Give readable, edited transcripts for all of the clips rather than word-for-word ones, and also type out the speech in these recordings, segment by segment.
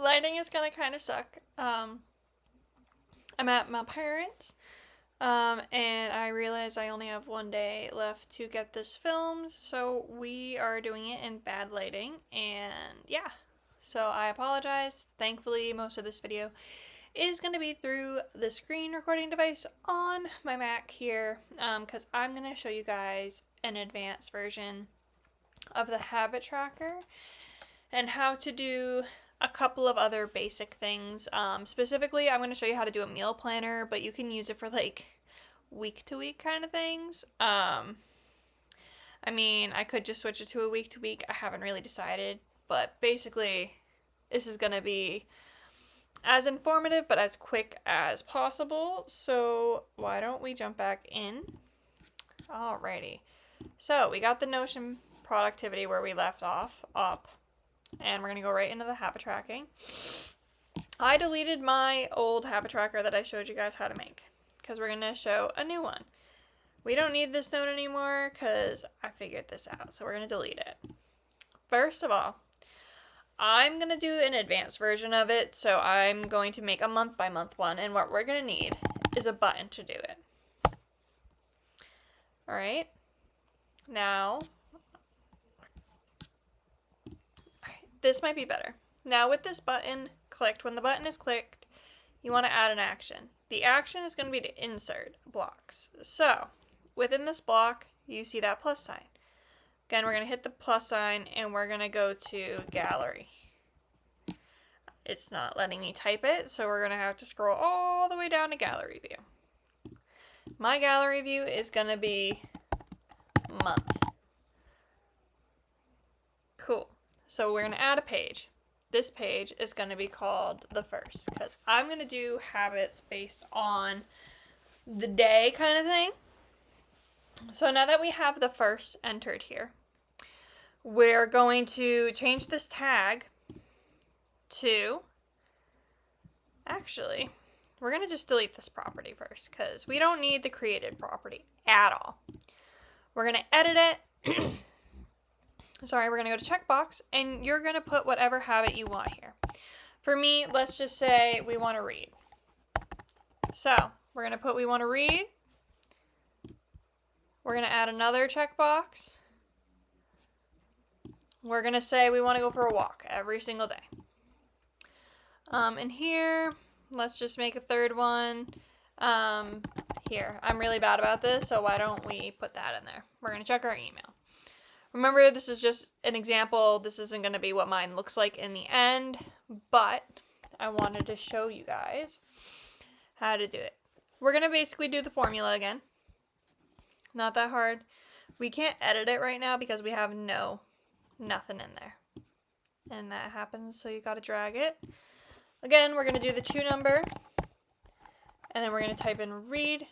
lighting is gonna kind of suck. I'm at my parents', and I realize I only have one day left to get this filmed, so we are doing it in bad lighting, and yeah. So I apologize. Thankfully, most of this video is going to be through the screen recording device on my Mac here, because I'm going to show you guys an advanced version of the habit tracker and how to do a couple of other basic things. Specifically, I'm going to show you how to do a meal planner, but you can use it for like week to week kind of things. I mean, I could just switch it to a week to week. I haven't really decided, but basically, this is going to be as informative but as quick as possible. So why don't we jump back in? Alrighty. So we got the Notion productivity where we left off up, and we're going to go right into the habit tracking. I deleted my old habit tracker that I showed you guys how to make because we're going to show a new one. We don't need this note anymore because I figured this out, so we're going to delete it. First of all, I'm going to do an advanced version of it, so I'm going to make a month by month one, and what we're going to need is a button to do it. Alright, now, this might be better. Now with this button clicked, when the button is clicked, you want to add an action. The action is going to be to insert blocks. So, within this block, you see that plus sign. Again, we're going to hit the plus sign and we're going to go to gallery. It's not letting me type it, so we're going to have to scroll all the way down to gallery view. My gallery view is going to be month. Cool. So we're going to add a page. This page is going to be called the first because I'm going to do habits based on the day kind of thing. So now that we have the first entered here, we're going to change this tag to, actually, we're going to just delete this property first because we don't need the created property at all. We're going to edit it. Sorry, we're going to go to checkbox and you're going to put whatever habit you want here. For me, let's just say we want to read. So we're going to put we want to read. We're going to add another checkbox. We're going to say we want to go for a walk every single day. And here, let's just make a third one. Here, I'm really bad about this, so why don't we put that in there? We're going to check our email. Remember, this is just an example. This isn't going to be what mine looks like in the end, but I wanted to show you guys how to do it. We're going to basically do the formula again. Not that hard. We can't edit it right now because we have nothing in there. And that happens, so you got to drag it. Again, we're going to do the to number, and then we're going to type in read.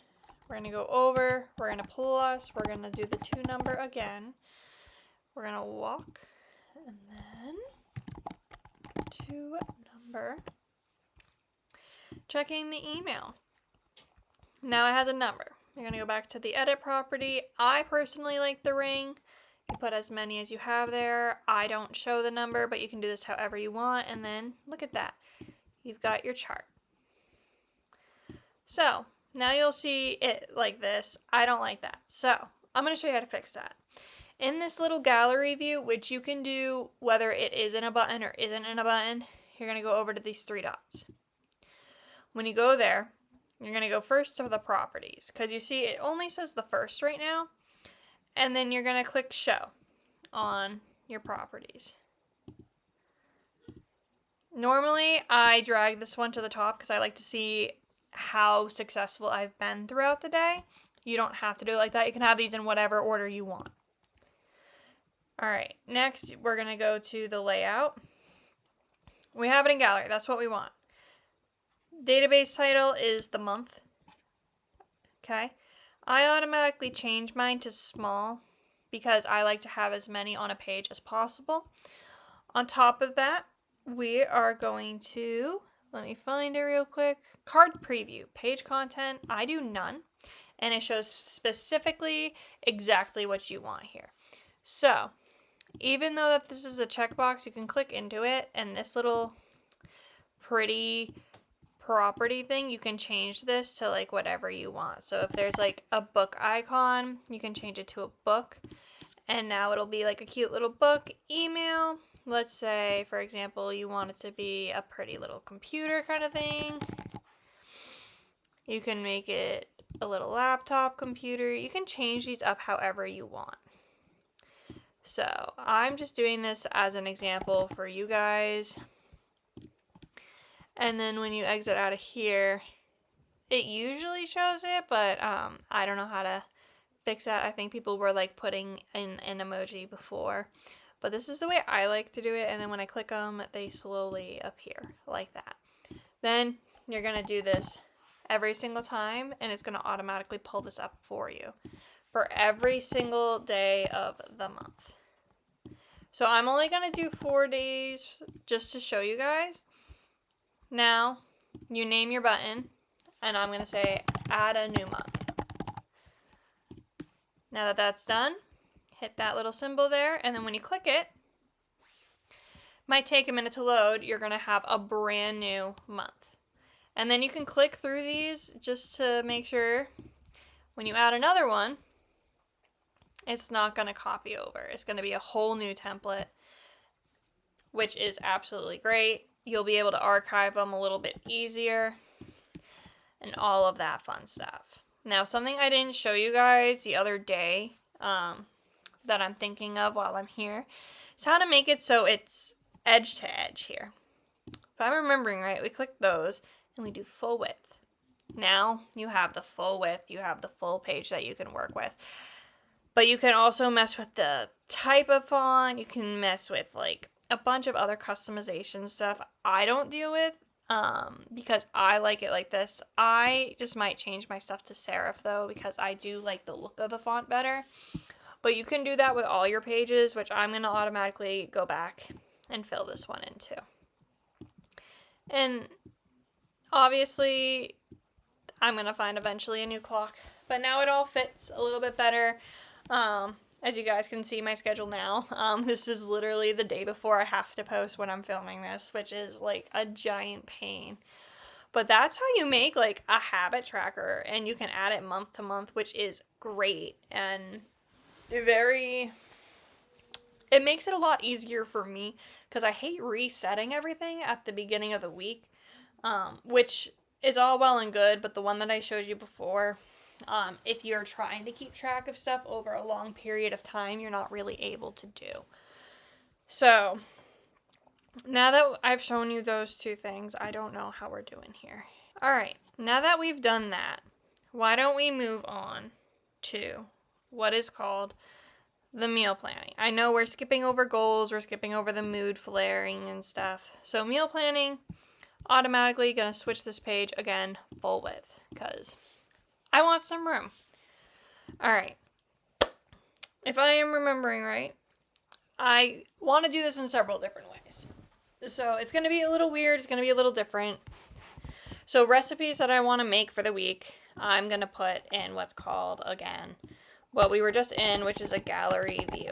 We're going to go over, we're going to plus, we're going to do the to number again. We're going to walk, and then to number. Checking the email. Now it has a number. You're going to go back to the edit property. I personally like the ring. You put as many as you have there. I don't show the number, but you can do this however you want, and then look at that. You've got your chart. So, now you'll see it like this. I don't like that. So, I'm going to show you how to fix that. In this little gallery view, which you can do whether it is in a button or isn't in a button, you're going to go over to these three dots. When you go there, you're going to go first to the properties, because you see it only says the first right now, and then you're going to click show on your properties. Normally, I drag this one to the top because I like to see how successful I've been throughout the day. You don't have to do it like that. You can have these in whatever order you want. Alright, next we're going to go to the layout. We have it in gallery. That's what we want. Database title is the month. Okay. I automatically change mine to small because I like to have as many on a page as possible. On top of that, we are going to, let me find it real quick, card preview, page content. I do none, and it shows specifically exactly what you want here. So, even though that this is a checkbox, you can click into it, and this little pretty property thing, you can change this to like whatever you want. So if there's like a book icon, you can change it to a book, and now it'll be like a cute little book. Email, let's say for example you want it to be a pretty little computer kind of thing, you can make it a little laptop computer. You can change these up however you want. So I'm just doing this as an example for you guys. And then when you exit out of here, it usually shows it, but I don't know how to fix that. I think people were like putting in an emoji before, but this is the way I like to do it. And then when I click them, they slowly appear like that. Then you're going to do this every single time, and it's going to automatically pull this up for you for every single day of the month. So I'm only going to do 4 days just to show you guys. Now, you name your button, and I'm going to say add a new month. Now that that's done, hit that little symbol there, and then when you click it, might take a minute to load, you're going to have a brand new month. And then you can click through these just to make sure when you add another one, it's not going to copy over. It's going to be a whole new template, which is absolutely great. You'll be able to archive them a little bit easier and all of that fun stuff. Now, something I didn't show you guys the other day that I'm thinking of while I'm here is how to make it so it's edge to edge here. If I'm remembering right, we click those and we do full width. Now you have the full width, you have the full page that you can work with. But you can also mess with the type of font, you can mess with like a bunch of other customization stuff I don't deal with because I like it like this. I just might change my stuff to serif though because I do like the look of the font better. But you can do that with all your pages, which I'm going to automatically go back and fill this one in too. And obviously I'm going to find eventually a new clock, but now it all fits a little bit better. As you guys can see my schedule now, this is literally the day before I have to post when I'm filming this, which is like a giant pain. But that's how you make like a habit tracker, and you can add it month to month, which is great and it makes it a lot easier for me because I hate resetting everything at the beginning of the week, which is all well and good, but the one that I showed you before, if you're trying to keep track of stuff over a long period of time, you're not really able to do. So, now that I've shown you those two things, I don't know how we're doing here. Alright, now that we've done that, why don't we move on to what is called the meal planning. I know we're skipping over goals, we're skipping over the mood flaring and stuff. So meal planning, automatically gonna switch this page again full width because I want some room. Alright. If I am remembering right, I want to do this in several different ways. So it's going to be a little weird. It's going to be a little different. So recipes that I want to make for the week, I'm going to put in what's called, again, what we were just in, which is a gallery view.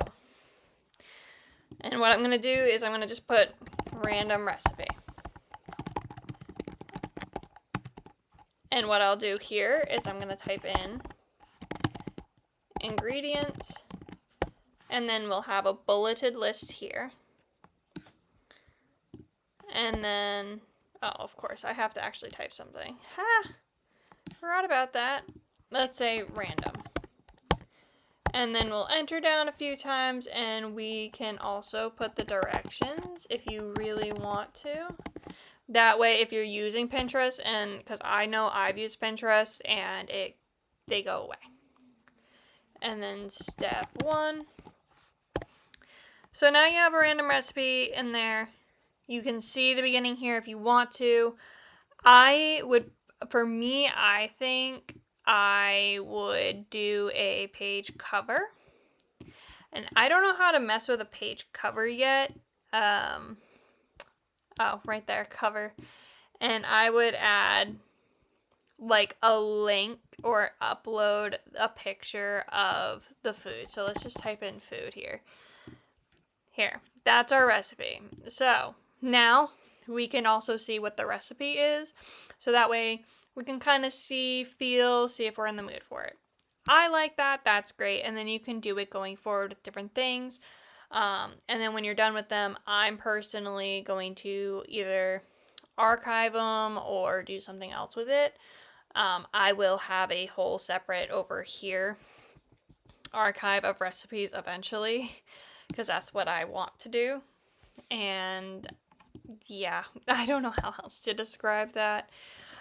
And what I'm going to do is I'm going to just put random recipe. And what I'll do here is I'm going to type in ingredients, and then we'll have a bulleted list here. And then, oh, of course, I have to actually type something. Ha! Forgot about that. Let's say random. And then we'll enter down a few times, and we can also put the directions if you really want to. That way, if you're using Pinterest, and because I know I've used Pinterest, and they go away. And then step 1. So now you have a random recipe in there. You can see the beginning here if you want to. I think I would do a page cover. And I don't know how to mess with a page cover yet. Oh, right there, cover. And I would add like a link or upload a picture of the food. So let's just type in food here. Here, that's our recipe. So now we can also see what the recipe is. So that way we can kind of see, feel, see if we're in the mood for it. I like that. That's great. And then you can do it going forward with different things. And then when you're done with them, I'm personally going to either archive them or do something else with it. I will have a whole separate over here archive of recipes eventually, because that's what I want to do. And yeah, I don't know how else to describe that.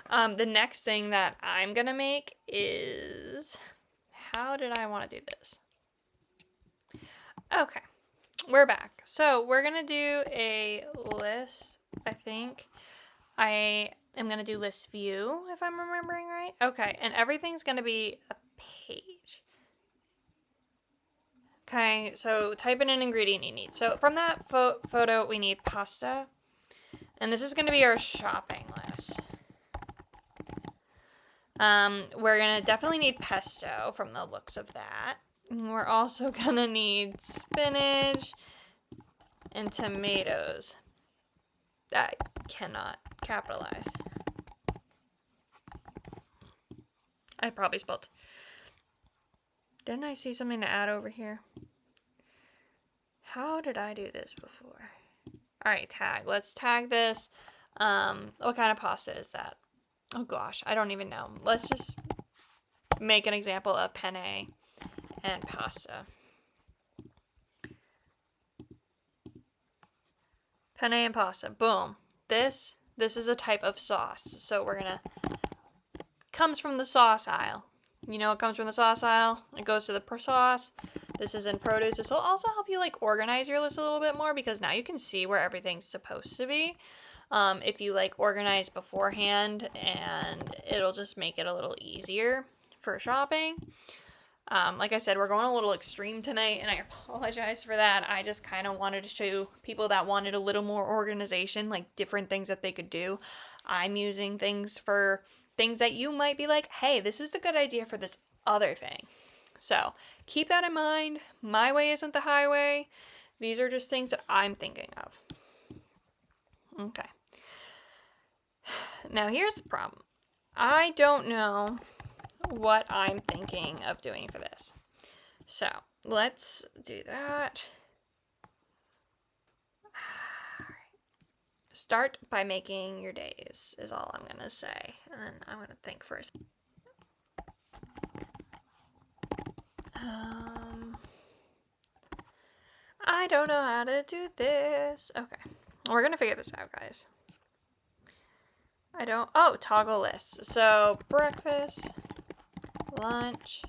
The next thing that I'm gonna make is, how did I want to do this? Okay, we're back. So we're gonna do a list, I think. I am gonna do list view, if I'm remembering right. Okay, and everything's gonna be a page. Okay, so type in an ingredient you need. So from that photo, we need pasta. And this is going to be our shopping list. We're going to definitely need pesto from the looks of that. And we're also going to need spinach and tomatoes. I cannot capitalize. I probably spelled. Didn't I see something to add over here? How did I do this before? Alright, tag. Let's tag this. What kind of pasta is that? Oh gosh, I don't even know. Let's just make an example of penne and pasta. Penne and pasta. Boom. This is a type of sauce. So we're gonna, comes from the sauce aisle. You know what comes from the sauce aisle? It goes to the sauce. This is in produce. This will also help you like organize your list a little bit more, because now you can see where everything's supposed to be. If you like organize beforehand, and it'll just make it a little easier for shopping. Like I said, we're going a little extreme tonight, and I apologize for that. I just kind of wanted to show people that wanted a little more organization, like different things that they could do. I'm using things for things that you might be like, hey, this is a good idea for this other thing. So keep that in mind. My way isn't the highway. These are just things that I'm thinking of. Okay. Now here's the problem. I don't know what I'm thinking of doing for this. So let's do that. Start by making your days is all I'm gonna say. And then I'm gonna think first. I don't know how to do this. Okay. We're gonna figure this out, guys. Toggle lists. So, breakfast, lunch,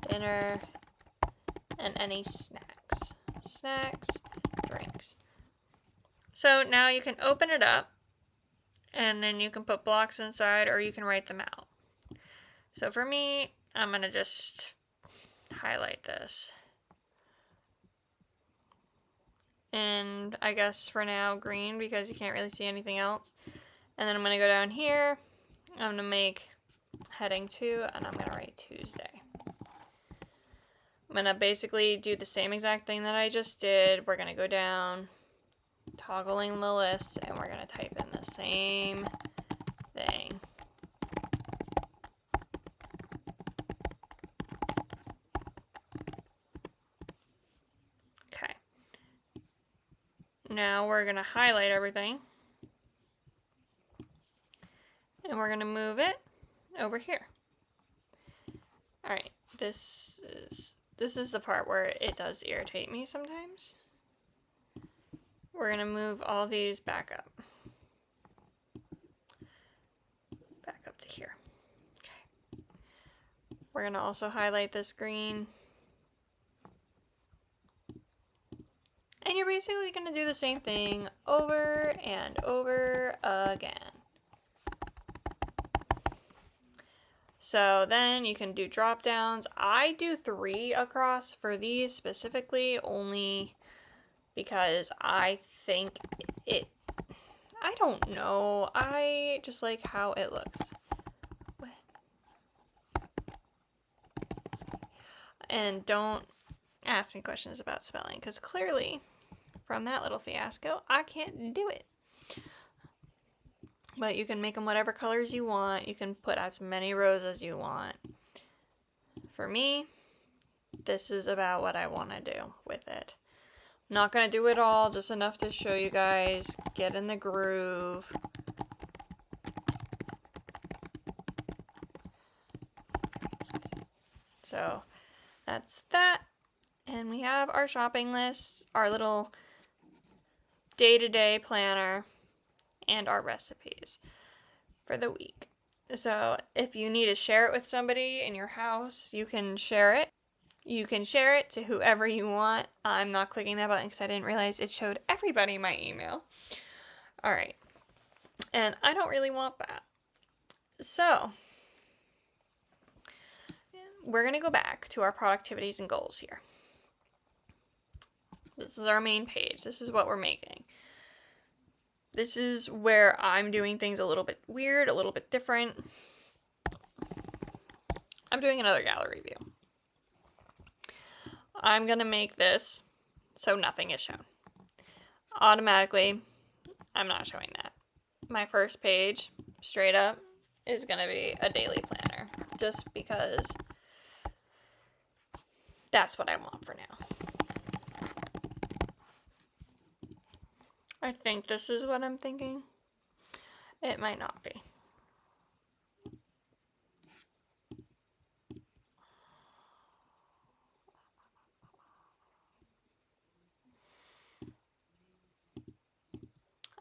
dinner, and any snacks. Snacks, drinks. So now you can open it up, and then you can put blocks inside, or you can write them out. So for me, I'm gonna just highlight this. And I guess for now green, because you can't really see anything else. And then I'm going to go down here. I'm going to make heading 2, and I'm going to write Tuesday. I'm going to basically do the same exact thing that I just did. We're going to go down, toggling the list, and we're going to type in the same thing. Now we're going to highlight everything, and we're going to move it over here. Alright, this is the part where it does irritate me sometimes. We're going to move all these back up. Back up to here. Okay. We're going to also highlight this green. And you're basically going to do the same thing over and over again. So then you can do drop downs. I do 3 across for these specifically, only because I think I don't know. I just like how it looks. And don't ask me questions about spelling, because clearly from that little fiasco, I can't do it. But you can make them whatever colors you want. You can put as many rows as you want. For me, this is about what I want to do with it. I'm not going to do it all, just enough to show you guys, get in the groove. So that's that. And we have our shopping list, our little day-to-day planner, and our recipes for the week. So if you need to share it with somebody in your house, you can share it. You can share it to whoever you want. I'm not clicking that button because I didn't realize it showed everybody my email. All right. And I don't really want that. So we're going to go back to our productivities and goals here. This is our main page. This is what we're making. This is where I'm doing things a little bit weird, a little bit different. I'm doing another gallery view. I'm going to make this so nothing is shown. Automatically, I'm not showing that. My first page, straight up, is going to be a daily planner. Just because that's what I want for now. I think this is what I'm thinking. It might not be.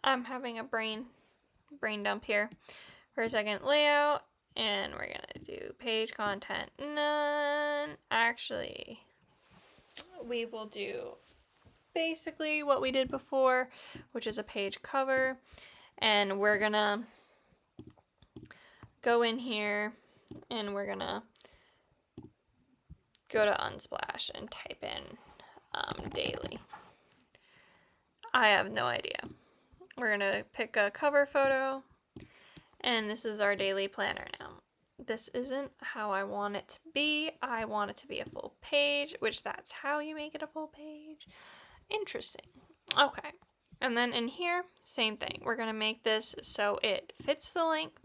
I'm having a brain dump here for a second. Layout, and we're gonna do page content none. Actually, we will do basically what we did before, which is a page cover, and we're gonna go in here and we're gonna go to Unsplash and type in daily. I have no idea. We're gonna pick a cover photo, and this is our daily planner now. This isn't how I want it to be. I want it to be a full page, which that's how you make it a full page. Interesting. Okay. And then in here, same thing. We're gonna make this so it fits the length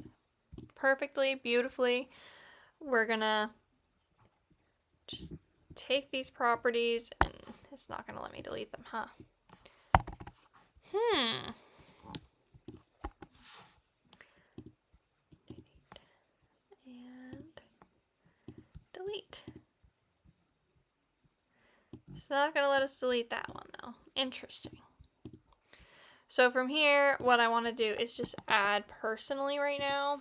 perfectly, beautifully. We're gonna just take these properties, and it's not gonna let me delete them, huh? And delete. It's not gonna let us delete that one though. Interesting. So from here, what I want to do is just add personally right now.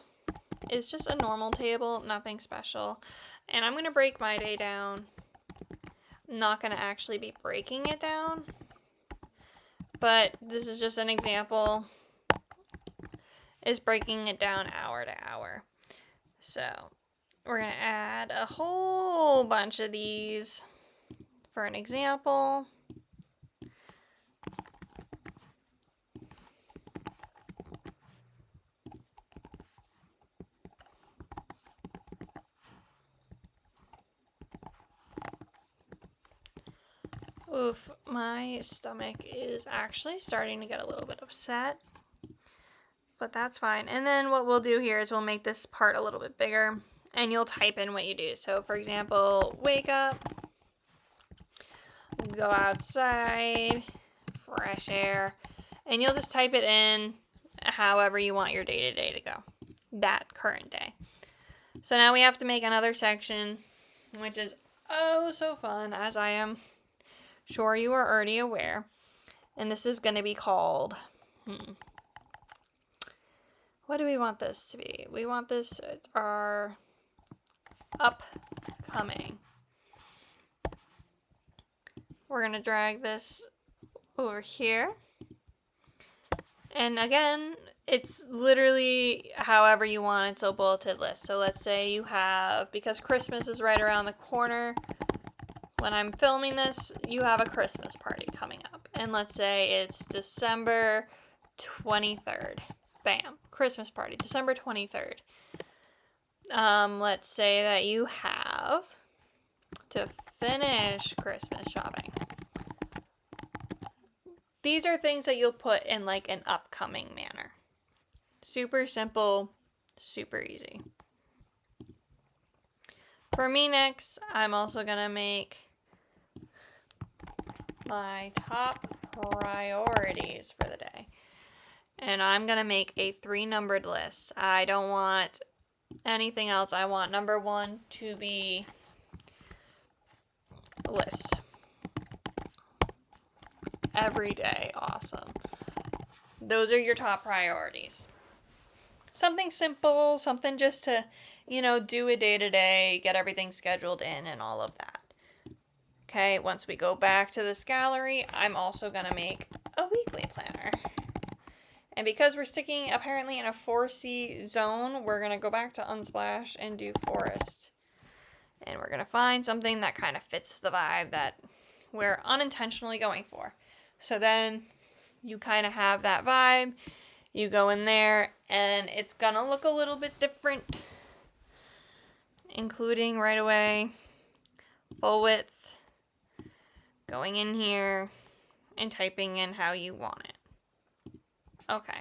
It's just a normal table, nothing special. And I'm gonna break my day down. I'm not gonna actually be breaking it down, but this is just an example. Is breaking it down hour to hour. So we're gonna add a whole bunch of these for an example. Oof, my stomach is actually starting to get a little bit upset, but that's fine. And then what we'll do here is we'll make this part a little bit bigger, and you'll type in what you do. So for example, wake up, go outside, fresh air, and you'll just type it in however you want your day-to-day to go, that current day. So now we have to make another section, which is oh so fun, as I am sure you are already aware. And this is going to be called, what do we want this to be? We want this our upcoming. We're going to drag this over here. And again, it's literally however you want it, so bulleted list. So let's say you have, because Christmas is right around the corner, when I'm filming this, you have a Christmas party coming up. And let's say it's December 23rd. Bam. Christmas party, December 23rd. Let's say that you have to finish Christmas shopping these are things that you'll put in like an upcoming manner. Super simple, super easy. For me next, I'm also going to make my top priorities for the day. And I'm going to make a 3-numbered list. I don't want anything else. I want number 1 to be list. Every day, awesome. Those are your top priorities. Something simple, something just to, do a day-to-day, get everything scheduled in and all of that. Okay, once we go back to this gallery, I'm also going to make a weekly planner. And because we're sticking apparently in a 4C zone, we're going to go back to Unsplash and do forest. And we're going to find something that kind of fits the vibe that we're unintentionally going for. So then you kind of have that vibe. You go in there and it's going to look a little bit different. Including right away, full width, going in here and typing in how you want it. Okay,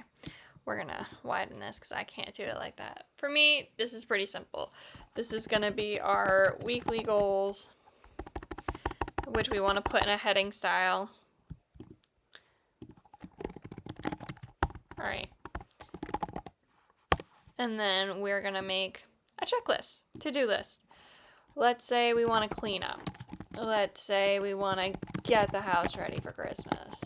we're gonna widen this because I can't do it like that. For me, this is pretty simple. This is gonna be our weekly goals, which we want to put in a heading style. All right. And then we're gonna make a checklist, to-do list. Let's say we want to clean up. Let's say we want to get the house ready for Christmas.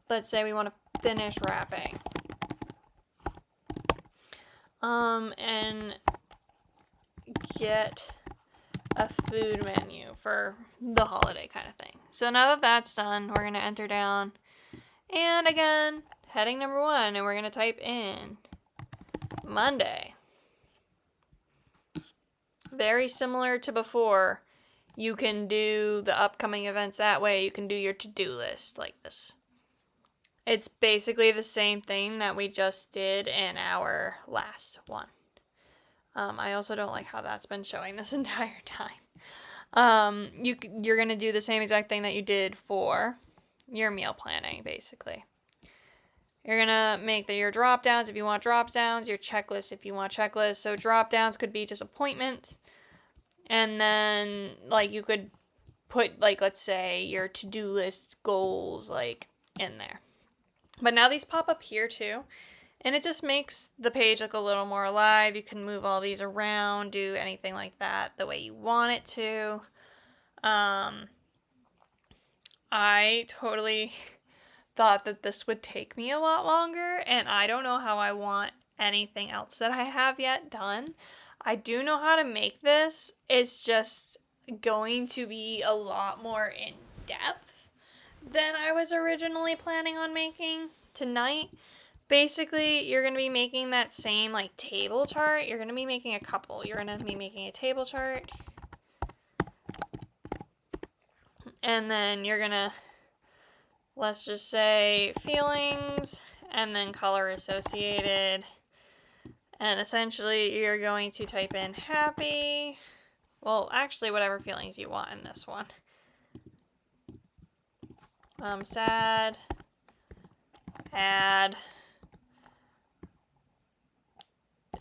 Let's say we want to finish wrapping. And get a food menu for the holiday kind of thing. So now that that's done, we're going to enter down. And again, heading number 1, and we're going to type in Monday. Very similar to before. You can do the upcoming events that way. You can do your to-do list like this. It's basically the same thing that we just did in our last one. I also don't like how that's been showing this entire time. You're going to do the same exact thing that you did for your meal planning, basically. You're going to make your drop downs if you want drop downs, your checklist if you want checklists. So drop downs could be just appointments. And then, you could put, let's say, your to-do list goals, in there. But now these pop up here, too. And it just makes the page look a little more alive. You can move all these around, do anything like that the way you want it to. I totally thought that this would take me a lot longer, and I don't know how I want anything else that I have yet done. I do know how to make this. It's just going to be a lot more in depth than I was originally planning on making tonight. Basically, you're going to be making that same table chart. You're going to be making a couple. You're going to be making a table chart. And then you're going to, let's just say, feelings, and then color associated. And essentially, you're going to type in happy. Well, actually, whatever feelings you want in this one. Sad. Add.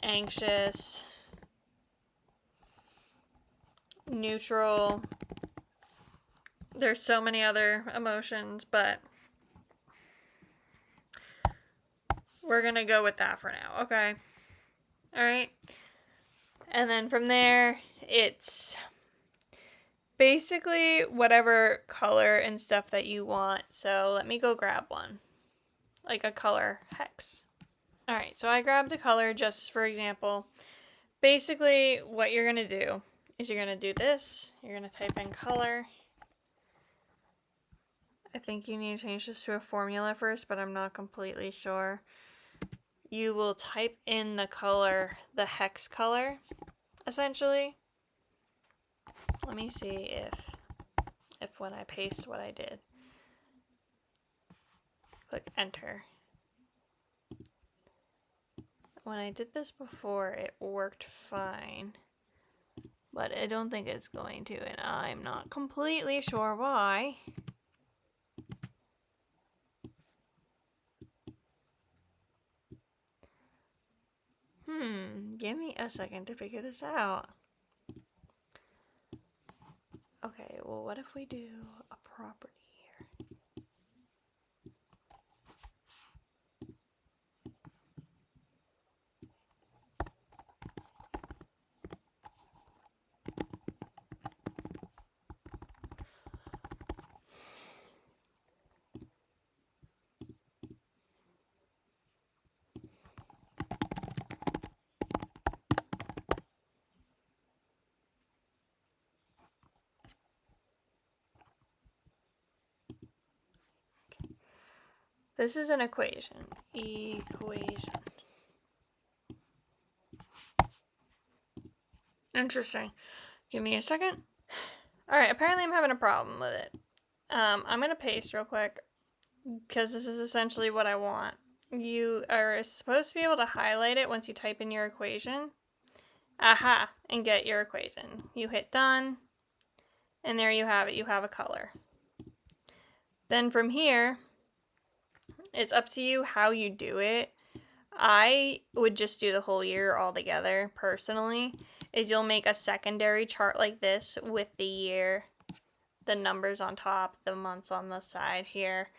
Anxious. Neutral. There's so many other emotions, but we're going to go with that for now, okay? Alright? And then from there, it's basically whatever color and stuff that you want. So let me go grab one. Like a color hex. Alright, so I grabbed a color just for example. Basically, what you're going to do is you're going to do this. You're going to type in color. I think you need to change this to a formula first, but I'm not completely sure. You will type in the color, the hex color, essentially. Let me see if when I paste what I did. Click enter. When I did this before, it worked fine. But I don't think it's going to, and I'm not completely sure why. Give me a second to figure this out. Okay, well, what if we do a property here? This is an equation. Interesting. Give me a second. Alright, apparently I'm having a problem with it. I'm going to paste real quick, because this is essentially what I want. You are supposed to be able to highlight it once you type in your equation. Aha! And get your equation. You hit done, and there you have it. You have a color. Then from here, it's up to you how you do it. I would just do the whole year all together, personally. Is you'll make a secondary chart like this with the year, the numbers on top, the months on the side here,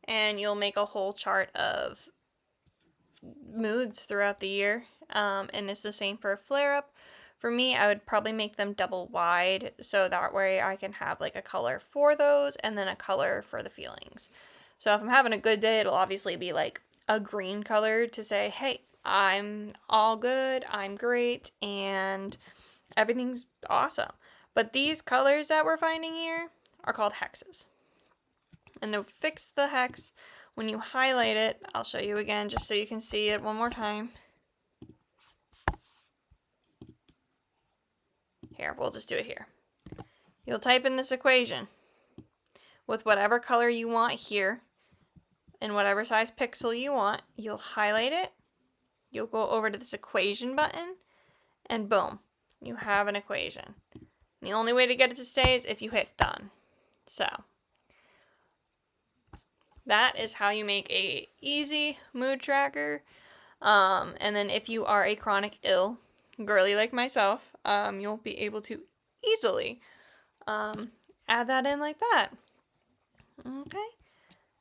and you'll make a whole chart of moods throughout the year. And it's the same for a flare up. For me, I would probably make them double wide, so that way I can have like a color for those and then a color for the feelings. So if I'm having a good day, it'll obviously be like a green color to say, hey, I'm all good, I'm great, and everything's awesome. But these colors that we're finding here are called hexes. And to fix the hex, when you highlight it, I'll show you again just so you can see it one more time. Here, we'll just do it here. You'll type in this equation with whatever color you want here and whatever size pixel you want. You'll highlight it. You'll go over to this equation button and boom, you have an equation. The only way to get it to stay is if you hit done. So that is how you make a easy mood tracker. And then if you are a chronic ill girly like myself, you'll be able to easily add that in like that. Okay.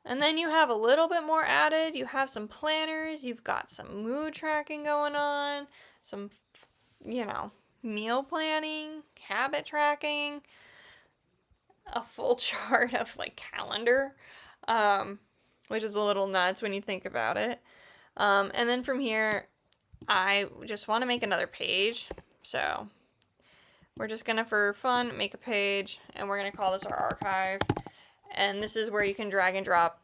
And then you have a little bit more added. You have some planners. You've got some mood tracking going on. Some, meal planning, habit tracking. A full chart of like calendar, which is a little nuts when you think about it. And then from here, I just want to make another page. So we're just going to, for fun, make a page, and we're going to call this our archive. And this is where you can drag and drop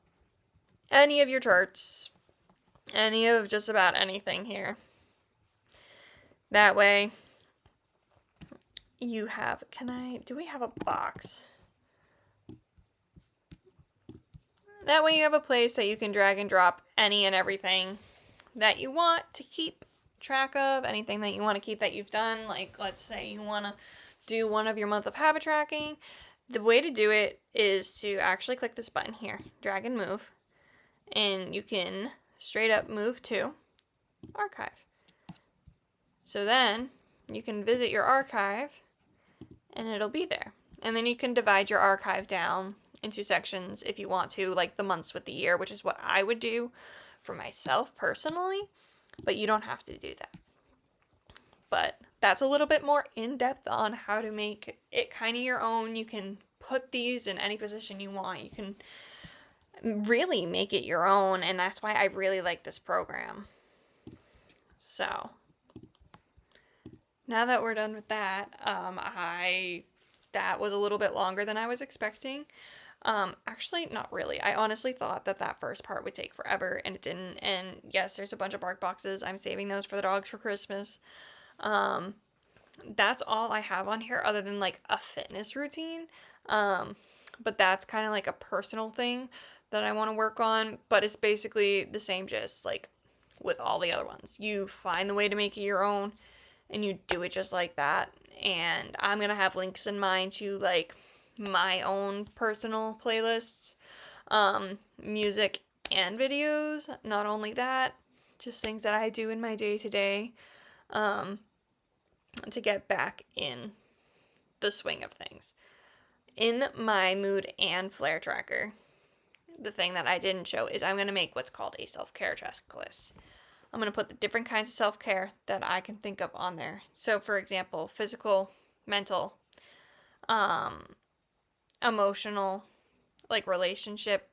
any of your charts, any of just about anything here. That way you have, do we have a box? That way you have a place that you can drag and drop any and everything that you want to keep track of, anything that you want to keep that you've done. Like, let's say you want to do one of your month of habit tracking. The way to do it is to actually click this button here, drag and move, and you can straight up move to archive. So then you can visit your archive and it'll be there. And then you can divide your archive down into sections if you want to, like the months with the year, which is what I would do for myself personally, but you don't have to do that. But that's a little bit more in-depth on how to make it kind of your own. You can put these in any position you want. You can really make it your own, and that's why I really like this program. So now that we're done with that, that was a little bit longer than I was expecting. Actually, not really. I honestly thought that first part would take forever, and it didn't. And yes, there's a bunch of bark boxes. I'm saving those for the dogs for Christmas. That's all I have on here other than like a fitness routine. But that's kind of like a personal thing that I want to work on, but it's basically the same gist like with all the other ones. You find the way to make it your own and you do it just like that. And I'm going to have links in mine to like my own personal playlists, music and videos. Not only that, just things that I do in my day-to-day. to get back in the swing of things. In my mood and flare tracker, the thing that I didn't show is I'm going to make what's called a self-care checklist. I'm going to put the different kinds of self-care that I can think of on there. So, for example, physical, mental, emotional, like relationship,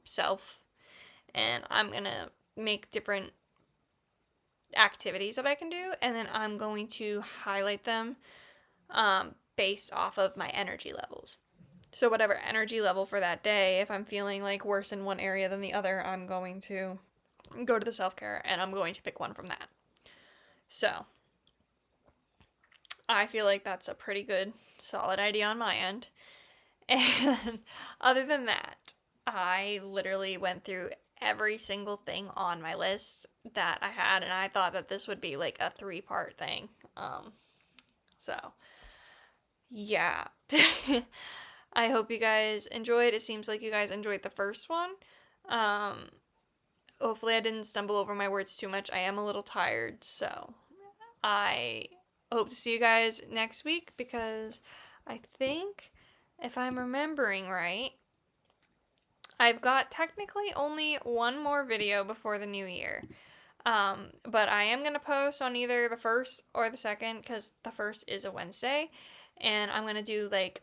self, and I'm going to make different activities that I can do, and then I'm going to highlight them based off of my energy levels. So whatever energy level for that day, if I'm feeling like worse in one area than the other, I'm going to go to the self-care and I'm going to pick one from that. So I feel like that's a pretty good, solid idea on my end. And other than that, I literally went through every single thing on my list that I had, and I thought that this would be like a 3-part thing. So yeah. I hope you guys enjoyed. It seems like you guys enjoyed the first one. Hopefully I didn't stumble over my words too much. I am a little tired, so I hope to see you guys next week, because I think, if I'm remembering right, I've got technically only one more video before the new year. But I am going to post on either the 1st or the 2nd, because the 1st is a Wednesday, and I'm going to do like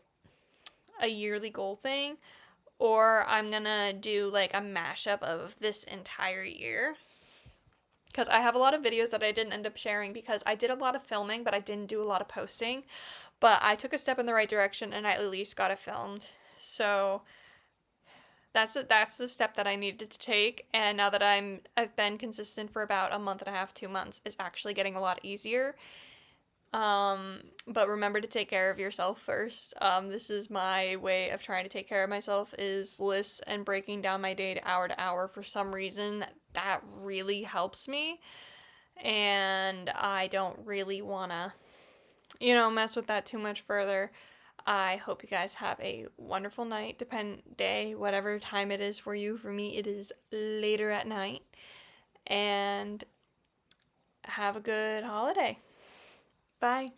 a yearly goal thing, or I'm gonna do like a mashup of this entire year, because I have a lot of videos that I didn't end up sharing because I did a lot of filming but I didn't do a lot of posting, but I took a step in the right direction and I at least got it filmed. So that's the step that I needed to take, and now that I've been consistent for about a month and a half, 2 months, it's actually getting a lot easier. But remember to take care of yourself first. This is my way of trying to take care of myself, is lists and breaking down my day to hour. For some reason, that really helps me, and I don't really want to, mess with that too much further. I hope you guys have a wonderful night, day, whatever time it is for you. For me, it is later at night, and have a good holiday. Bye.